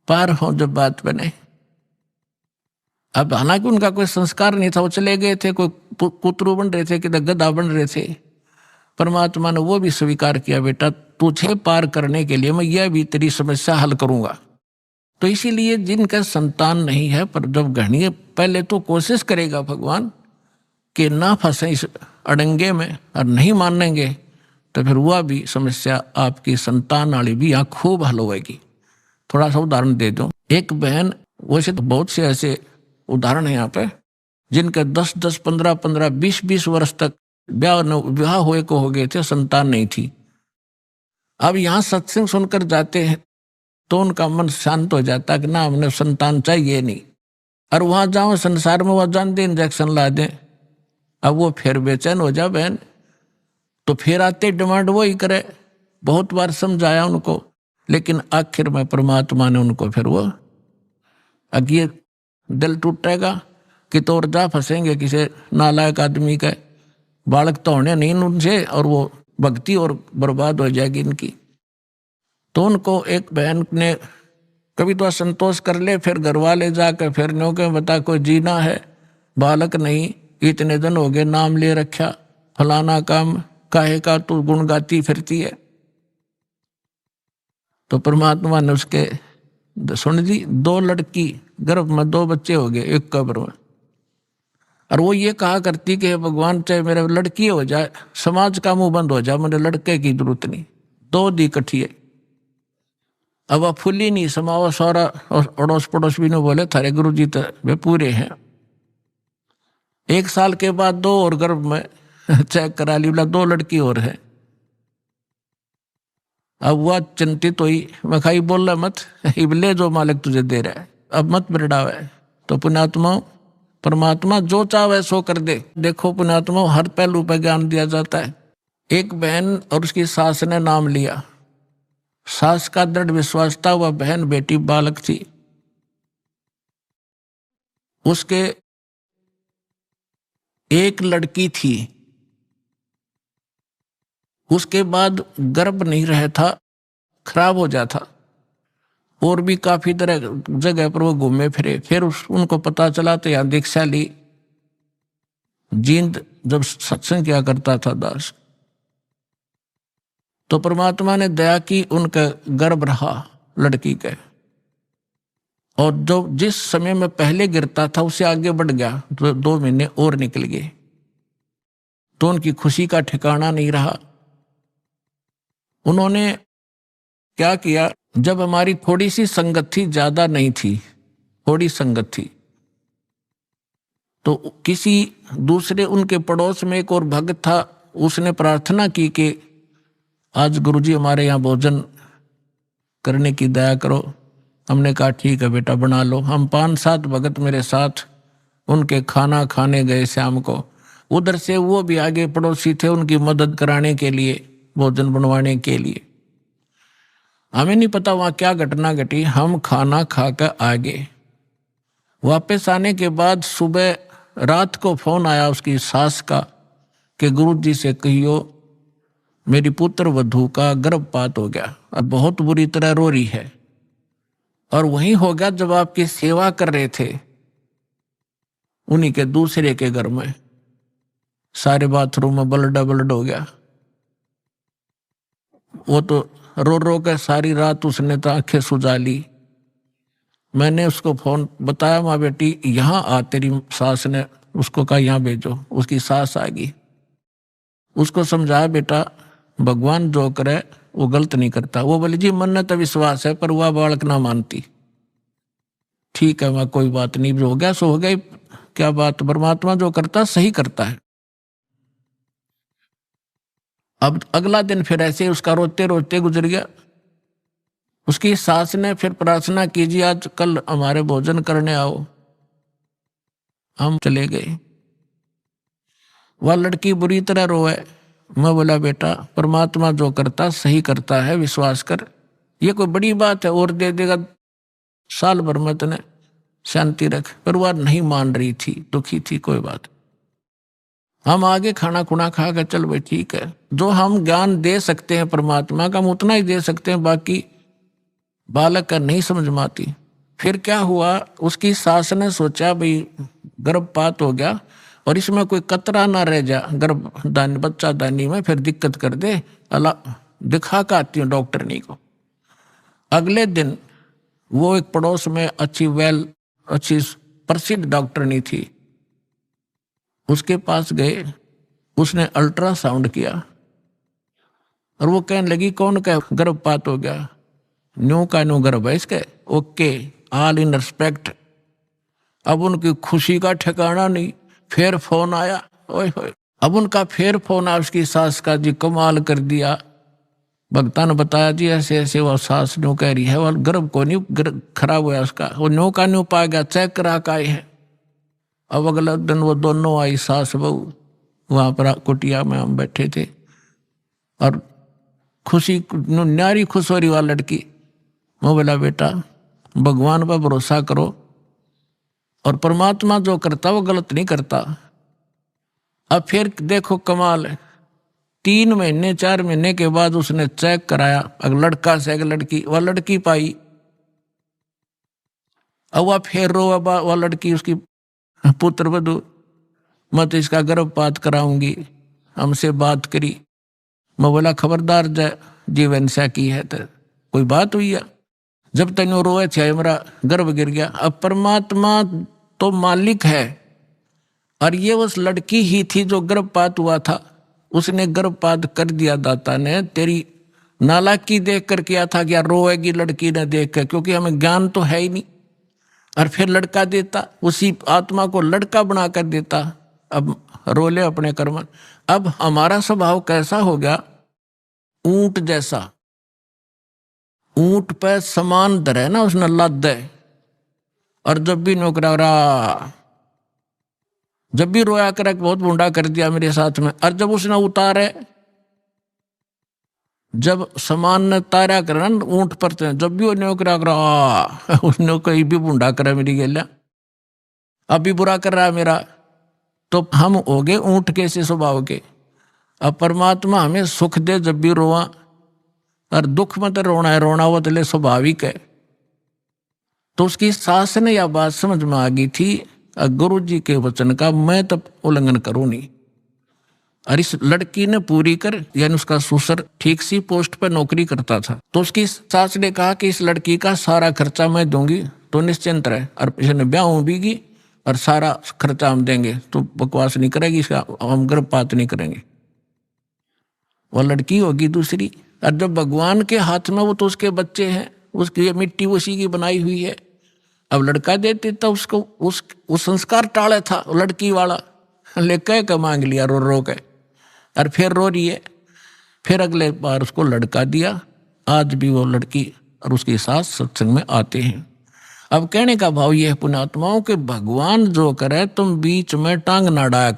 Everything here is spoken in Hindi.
पार हो जब बात बने। अब हालांकि उनका कोई संस्कार नहीं था, वो चले गए थे, कोई कुतरू बन रहे थे कि गधा बन रहे थे। परमात्मा ने वो भी स्वीकार किया, बेटा तुझे पार करने के लिए मैं यह भी तेरी समस्या हल करूंगा। तो इसीलिए जिनका संतान नहीं है, पर जब गणिय पहले तो कोशिश करेगा भगवान कि ना फंसे इस अड़ंगे में और नहीं मानेंगे, तो फिर वह भी समस्या आपकी संतान वाली भी यहाँ खूब हल होगी। थोड़ा सा उदाहरण दे दूं। एक बहन, वैसे तो बहुत से ऐसे उदाहरण है यहाँ पे, जिनके 10-10, 15-15, 20-20 वर्ष तक विवाह हुए को हो गए थे, संतान नहीं थी। अब यहाँ सत्संग सुनकर जाते हैं तो उनका मन शांत हो जाता है कि ना हमने संतान चाहिए नहीं। और वहां जाओ संसार में, वह जान दे इंजेक्शन ला दें, अब वो फिर बेचैन हो जा बहन, तो फिर आते डिमांड वो ही करे। बहुत बार समझाया उनको, लेकिन आखिर में परमात्मा ने उनको फिर वो अगे दिल टूटेगा कि तो और जा फंसेंगे किसी नालायक आदमी का, बालक तो होने नहीं उनसे, और वो भक्ति और बर्बाद हो जाएगी इनकी। तो उनको एक बहन ने कभी तो असंतोष कर ले, फिर घर वाले जाकर फिर नो के बता कोई जीना है, बालक नहीं, इतने दिन हो गए नाम ले रखा, फलाना काम काहे का तू गुण गाती फिरती है। तो परमात्मा ने उसके सुन दी, 2 लड़की गर्भ में 2 बच्चे हो गए एक कब्र में। और वो ये कहा करती कि भगवान चाहे मेरे लड़की हो जाए, समाज का मुंह बंद हो जाए, मुझे लड़के की जरूरत नहीं, 2 दी कठिए। अब वह फुली नहीं समाओ, सारा अड़ोस पड़ोस भी ने बोले थारे गुरु जी तो वे पूरे हैं। 1 साल के बाद 2 और गर्भ में चेक करा ली, बोला 2 लड़की और है। अब वह चिंतित हुई, मैं खाई बोल रहा मत, इबले जो मालिक तुझे दे रहा है, अब मत बिरड़ावे। तो पुण्यात्मा परमात्मा जो चाहे सो कर दे। देखो पुण्यात्मा, हर पहलू पर ज्ञान दिया जाता है। एक बहन और उसकी सास ने नाम लिया, सास का दृढ़ विश्वास था, वह बहन बेटी बालक थी, उसके एक लड़की थी, उसके बाद गर्भ नहीं रहा था, खराब हो जाता, और भी काफी तरह जगह पर वो घूमे फिरे। फिर उनको पता चला तो यहाँ दीक्षा ली। जींद जब सत्संग किया करता था दास, तो परमात्मा ने दया की, उनका गर्भ रहा लड़की के, और जो जिस समय में पहले गिरता था उससे आगे बढ़ गया, तो 2 महीने और निकल गए। तो उनकी खुशी का ठिकाना नहीं रहा। उन्होंने क्या किया, जब हमारी थोड़ी सी संगत थी, ज्यादा नहीं थी, थोड़ी संगत थी, तो किसी दूसरे उनके पड़ोस में एक और भक्त था, उसने प्रार्थना की कि आज गुरुजी हमारे यहाँ भोजन करने की दया करो। हमने कहा ठीक है बेटा बना लो। हम 5-7 भगत मेरे साथ उनके खाना खाने गए शाम को। उधर से वो भी आगे पड़ोसी थे उनकी मदद कराने के लिए, भोजन बनवाने के लिए। हमें नहीं पता वहाँ क्या घटना घटी, हम खाना खाकर आ गए। वापस आने के बाद सुबह रात को फोन आया उसकी सास का कि गुरुजी से कहियो मेरी पुत्र वधू का गर्भपात हो गया और बहुत बुरी तरह रो रही है। और वहीं हो गया जब आपकी सेवा कर रहे थे, उन्हीं के दूसरे के घर में सारे बाथरूम में ब्लड हो गया। वो तो रो रो कर सारी रात उसने तो आंखें सुजा ली। मैंने उसको फोन बताया, माँ बेटी यहाँ आ, तेरी सास ने उसको कहा यहाँ भेजो। उसकी सास आ गई, उसको समझाया बेटा भगवान जो करे वो गलत नहीं करता। वो बोले जी मन तो विश्वास है, पर वह बालक ना मानती। ठीक है माँ कोई बात नहीं, जो हो गया सो हो गया, क्या बात, परमात्मा जो करता सही करता है। अब अगला दिन फिर ऐसे उसका रोते रोते गुजर गया। उसकी सास ने फिर प्रार्थना कीजिए आज कल हमारे भोजन करने आओ। हम चले गए। वह लड़की बुरी तरह रोए। मैं बोला बेटा परमात्मा जो करता सही करता है, विश्वास कर, ये कोई बड़ी बात है और दे देगा साल भर में तने, शांति रख। पर वह नहीं मान रही थी, दुखी थी। कोई बात, हम आगे खाना खुना खा कर चल भाई ठीक है। जो हम ज्ञान दे सकते हैं परमात्मा का हम उतना ही दे सकते हैं, बाकी बालक का नहीं समझ में आती। फिर क्या हुआ, उसकी सास ने सोचा भाई गर्भपात हो गया और इसमें कोई कतरा ना रह जा गर्भदान बच्चा दानी में, फिर दिक्कत कर दे, अल्लाह दिखा के आती हूँ डॉक्टरनी को। अगले दिन वो एक पड़ोस में अच्छी प्रसिद्ध डॉक्टरनी थी, उसके पास गए। उसने अल्ट्रासाउंड किया और वो कहने लगी कौन का गर्भपात हो गया, न्यू का न्यू गर्भ है इसके, ओके ऑल इन रिस्पेक्ट। अब उनकी खुशी का ठिकाना नहीं, फिर फोन आया, ओए होए। अब उनका फिर फोन आया उसकी सास का, जी कमाल कर दिया, भक्ता ने बताया जी ऐसे ऐसे, वो सास न्यू कह रही है, वो गर्भ को नहीं खराब हुआ उसका, वो न्यू का न्यू पा गया, चेक करा का आए है। अब अगला दिन वो दोनों आई सास बहू, वहां पर कुटिया में हम बैठे थे और खुशी न्यारी खुश हो रही वाला लड़की। मैं बोला बेटा भगवान पर भरोसा करो और परमात्मा जो करता वो गलत नहीं करता। अब फिर देखो कमाल है, 3 महीने 4 महीने के बाद उसने चेक कराया, अगर लड़का से अगर लड़की, वह लड़की पाई। अब वह फिर रो, वह लड़की उसकी पुत्र वधू, मैं तो इसका गर्भपात कराऊंगी, हमसे बात करी। मैं बोला खबरदार जीवन से की है तो कोई बात हुई है, जब तक रोए थे मेरा गर्भ गिर गया। अब परमात्मा तो मालिक है और ये उस लड़की ही थी जो गर्भपात हुआ था, उसने गर्भपात कर दिया। दाता ने तेरी नालायकी देख कर किया था, क्या रोएगी लड़की ने देख कर, क्योंकि हमें ज्ञान तो है ही नहीं। और फिर लड़का देता, उसी आत्मा को लड़का बना कर देता, अब रोले अपने कर्म। अब हमारा स्वभाव कैसा हो गया, ऊंट जैसा, ऊंट पे समान धरे ना उसने लाद दे, और जब भी नौकरा रहा, जब भी रोया करे बहुत मुंडा कर दिया मेरे साथ में, और जब उसने उतारे, जब समान ने तारा करे ना ऊंट पर, जब भी वो नौकरा करा उसने कहीं भी मुंडा करे मेरी गेल्या, अब भी बुरा कर रहा है मेरा, तो हम हो गए ऊंट के से स्वभाव के। अब परमात्मा हमें सुख दे जब भी रोआ, और दुख में तो रोना है, रोना वो तो स्वाभाविक है। तो उसकी सास ने यह बात समझ में आ गई थी, गुरु जी के वचन का मैं तब उल्लंघन करूं नहीं। और इस लड़की ने पूरी कर, यानी उसका ससुर ठीक सी पोस्ट पर नौकरी करता था, तो उसकी सास ने कहा कि इस लड़की का सारा खर्चा मैं दूंगी, तो निश्चिंत रहे, और इसने ब्याह भी और सारा खर्चा हम देंगे, तो बकवास नहीं करेगी, इसका हम गर्भपात नहीं करेंगे। वह लड़की होगी दूसरी, और जब भगवान के हाथ में, वो तो उसके बच्चे हैं, उसकी मिट्टी उसी की बनाई हुई है। अब लड़का देते तो उसको उस संस्कार टाले था लड़की वाला, ले कह के मांग लिया रो रो के, और फिर रो रही है। फिर अगले बार उसको लड़का दिया। आज भी वो लड़की और उसकी सास सत्संग में आते हैं। अब कहने का भाव यह है पुण्यात्माओं के, भगवान जो करे तुम बीच में टांग ना डाया।